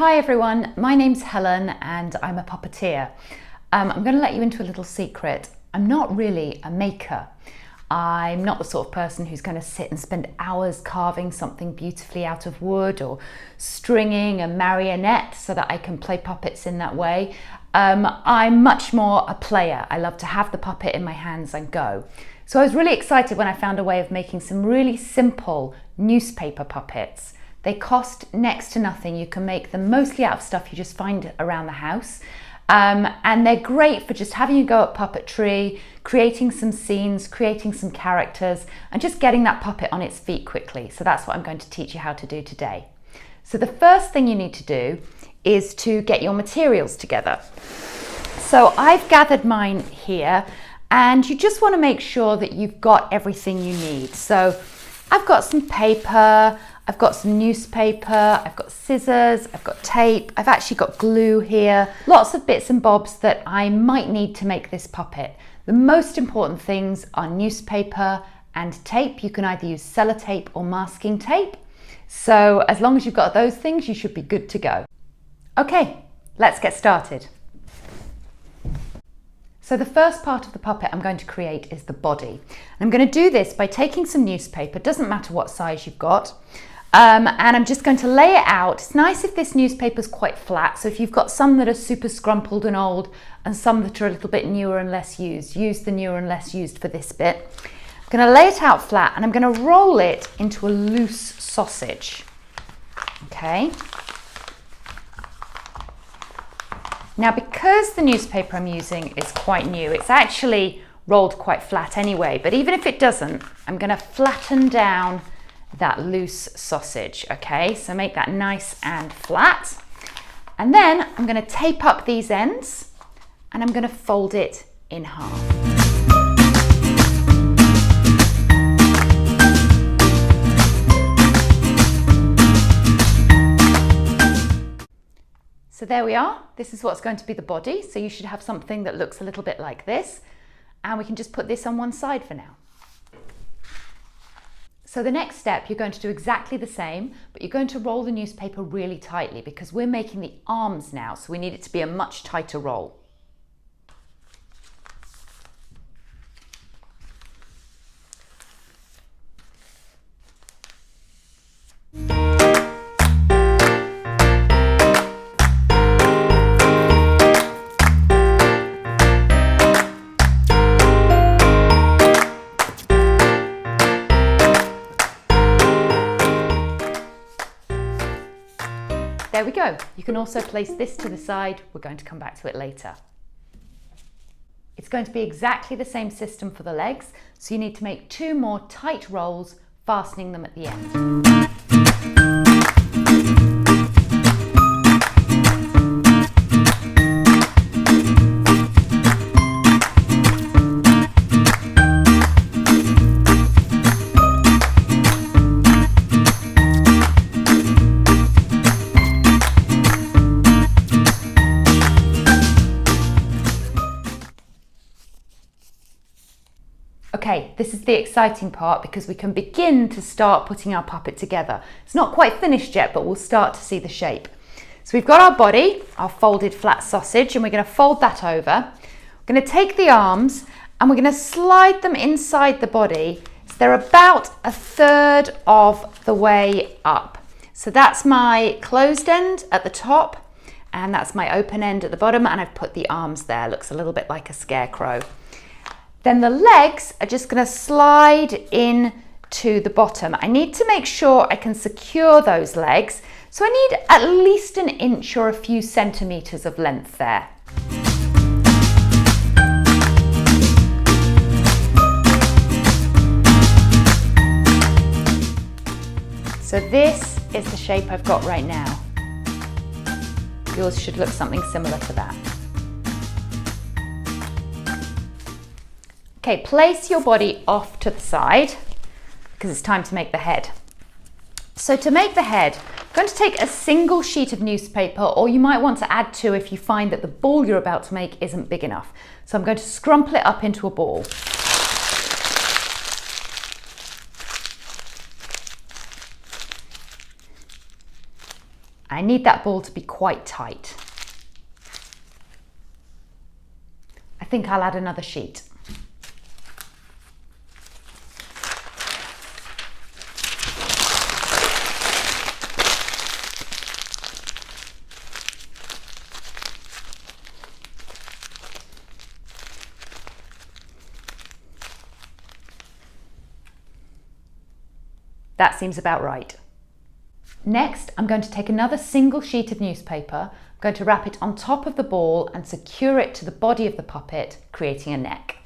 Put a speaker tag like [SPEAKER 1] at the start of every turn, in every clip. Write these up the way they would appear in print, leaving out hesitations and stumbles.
[SPEAKER 1] Hi everyone, my name's Helen and I'm a puppeteer. I'm going to let you into a little secret. I'm not really a maker. I'm not the sort of person who's going to sit and spend hours carving something beautifully out of wood or stringing a marionette so that I can play puppets in that way. I'm much more a player. I love to have the puppet in my hands and go. So I was really excited when I found a way of making some really simple newspaper puppets. They cost next to nothing. You can make them mostly out of stuff you just find around the house. And they're great for just having a go at puppetry, creating some scenes, creating some characters, and just getting that puppet on its feet quickly. So that's what I'm going to teach you how to do today. So the first thing you need to do is to get your materials together. So I've gathered mine here, and you just want to make sure that you've got everything you need. So I've got some paper, I've got some newspaper, I've got scissors, I've got tape, I've actually got glue here, lots of bits and bobs that I might need to make this puppet. The most important things are newspaper and tape. You can either use sellotape or masking tape. So as long as you've got those things, you should be good to go. Okay, let's get started. So the first part of the puppet I'm going to create is the body. And I'm going to do this by taking some newspaper, doesn't matter what size you've got, and I'm just going to lay it out. It's nice if this newspaper is quite flat, so if you've got some that are super scrumpled and old and some that are a little bit newer and less used, use the newer and less used for this bit. I'm going to lay it out flat and I'm going to roll it into a loose sausage. Okay. Now, because the newspaper I'm using is quite new, it's actually rolled quite flat anyway, but even if it doesn't, I'm going to flatten down that loose sausage, okay? So make that nice and flat. And then I'm going to tape up these ends and I'm going to fold it in half. So there we are. This is what's going to be the body. So you should have something that looks a little bit like this. And we can just put this on one side for now. So the next step, you're going to do exactly the same, but you're going to roll the newspaper really tightly because we're making the arms now. So we need it to be a much tighter roll. There we go. You can also place this to the side. We're going to come back to it later. It's going to be exactly the same system for the legs, so you need to make 2 more tight rolls, fastening them at the end. Okay, this is the exciting part because we can begin to start putting our puppet together. It's not quite finished yet, but we'll start to see the shape. So we've got our body, our folded flat sausage, and we're going to fold that over. We're going to take the arms and we're going to slide them inside the body. So they're about 1/3 of the way up. So that's my closed end at the top and that's my open end at the bottom, and I've put the arms there. Looks a little bit like a scarecrow. Then the legs are just going to slide in to the bottom. I need to make sure I can secure those legs. So I need at least 1 inch or a few centimeters of length there. So this is the shape I've got right now. Yours should look something similar to that. Okay, place your body off to the side because it's time to make the head. So to make the head, I'm going to take a single sheet of newspaper, or you might want to add 2 if you find that the ball you're about to make isn't big enough. So I'm going to scrumple it up into a ball. I need that ball to be quite tight. I think I'll add another sheet. That seems about right. Next, I'm going to take another single sheet of newspaper, I'm going to wrap it on top of the ball and secure it to the body of the puppet, creating a neck.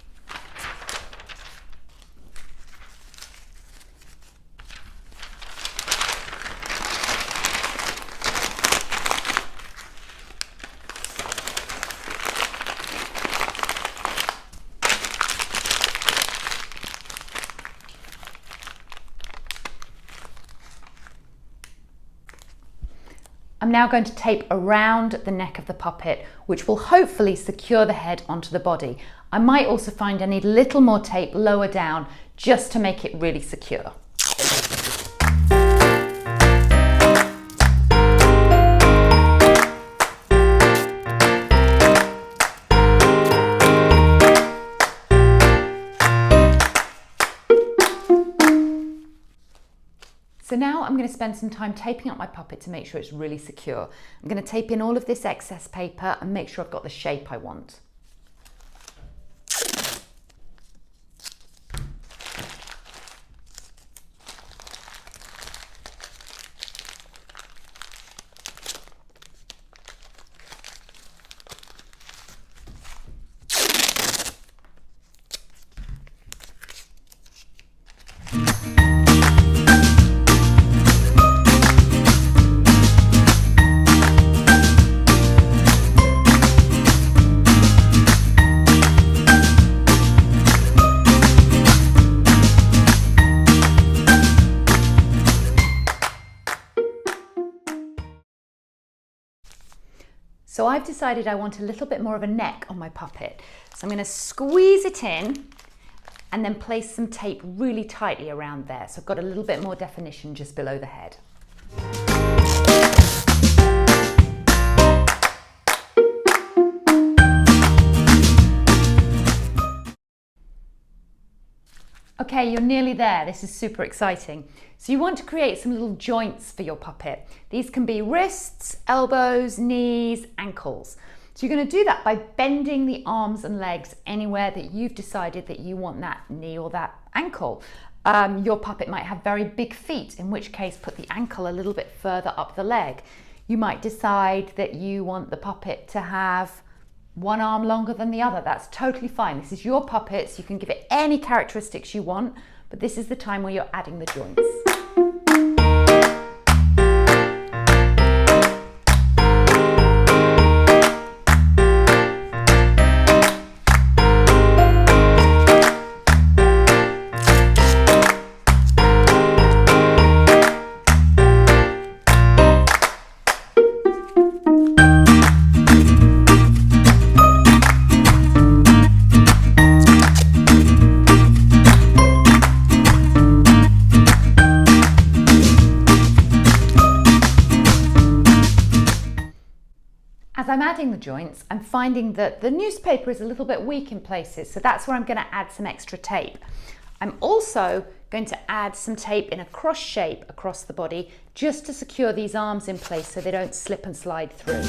[SPEAKER 1] I'm now going to tape around the neck of the puppet, which will hopefully secure the head onto the body. I might also find I need a little more tape lower down just to make it really secure. So now I'm going to spend some time taping up my puppet to make sure it's really secure. I'm going to tape in all of this excess paper and make sure I've got the shape I want. So I've decided I want a little bit more of a neck on my puppet. So I'm going to squeeze it in and then place some tape really tightly around there. So I've got a little bit more definition just below the head. Okay, you're nearly there. This is super exciting. So you want to create some little joints for your puppet. These can be wrists, elbows, knees, ankles. So you're going to do that by bending the arms and legs anywhere that you've decided that you want that knee or that ankle. Your puppet might have very big feet, in which case put the ankle a little bit further up the leg. You might decide that you want the puppet to have one arm longer than the other. That's totally fine. This is your puppet, so you can give it any characteristics you want, but this is the time where you're adding the joints. As I'm adding the joints, I'm finding that the newspaper is a little bit weak in places, so that's where I'm going to add some extra tape. I'm also going to add some tape in a cross shape across the body just to secure these arms in place so they don't slip and slide through.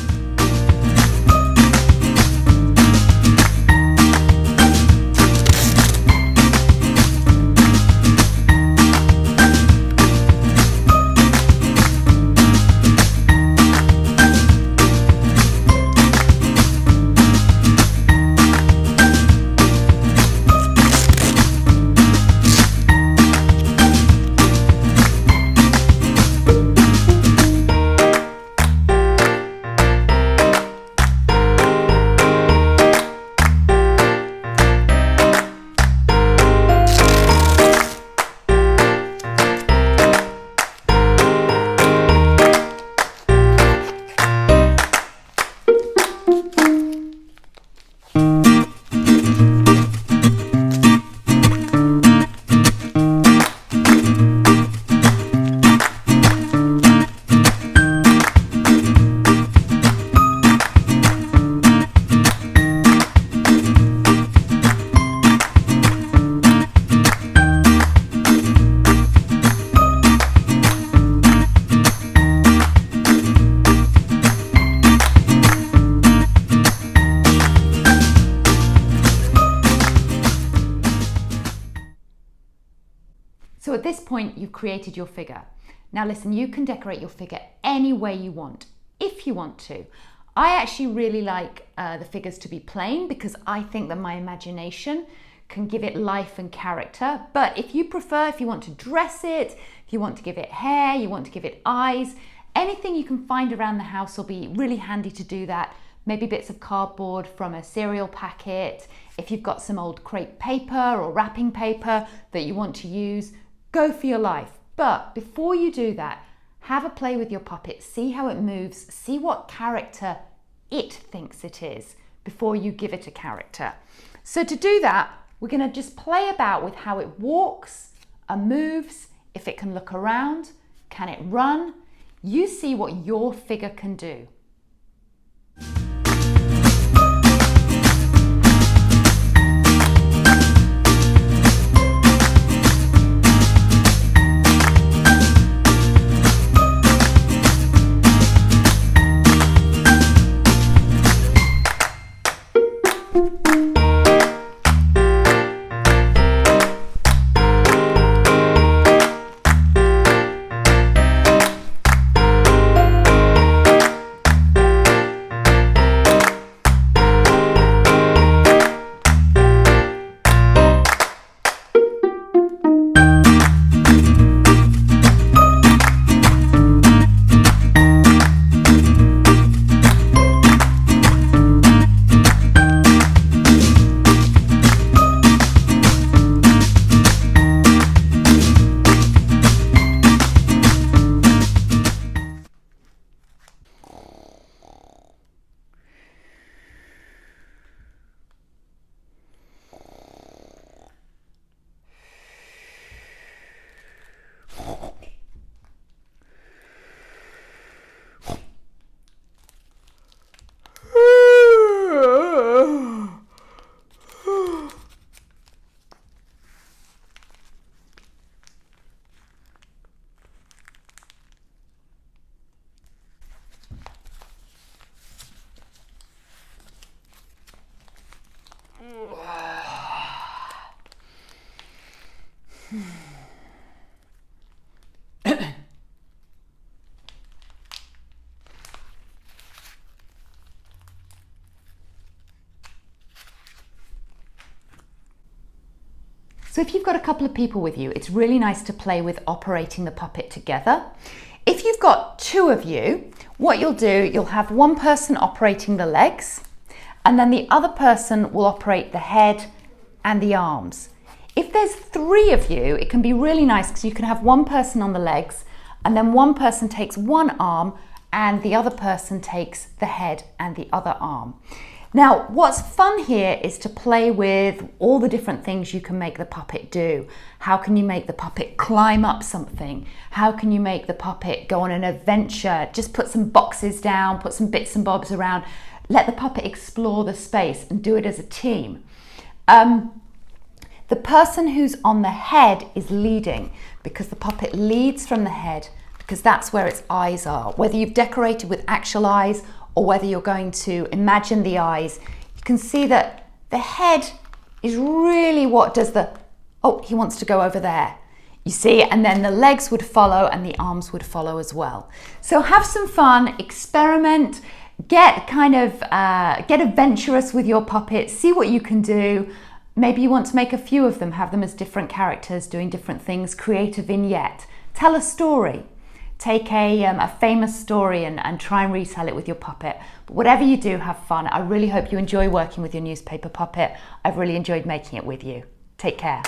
[SPEAKER 1] point, you've created your figure. Now listen, you can decorate your figure any way you want, if you want to. I actually really like the figures to be plain because I think that my imagination can give it life and character. But if you prefer, if you want to dress it, if you want to give it hair, you want to give it eyes, anything you can find around the house will be really handy to do that. Maybe bits of cardboard from a cereal packet. If you've got some old crepe paper or wrapping paper that you want to use, go for your life. But before you do that, have a play with your puppet, see how it moves, see what character it thinks it is before you give it a character. So to do that, we're going to just play about with how it walks and moves, if it can look around, can it run? You see what your figure can do. So if you've got a couple of people with you, it's really nice to play with operating the puppet together. If you've got two of you, what you'll do, you'll have one person operating the legs, and then the other person will operate the head and the arms. If there's three of you, it can be really nice because you can have one person on the legs, and then one person takes one arm and the other person takes the head and the other arm. Now, what's fun here is to play with all the different things you can make the puppet do. How can you make the puppet climb up something? How can you make the puppet go on an adventure? Just put some boxes down, put some bits and bobs around. Let the puppet explore the space and do it as a team. The person who's on the head is leading because the puppet leads from the head because that's where its eyes are. Whether you've decorated with actual eyes or whether you're going to imagine the eyes, you can see that the head is really what does the, oh, he wants to go over there. You see, and then the legs would follow and the arms would follow as well. So have some fun, experiment, get adventurous with your puppet, see what you can do. Maybe you want to make a few of them, have them as different characters doing different things, create a vignette, tell a story. Take a famous story and try and retell it with your puppet. But whatever you do, have fun. I really hope you enjoy working with your newspaper puppet. I've really enjoyed making it with you. Take care.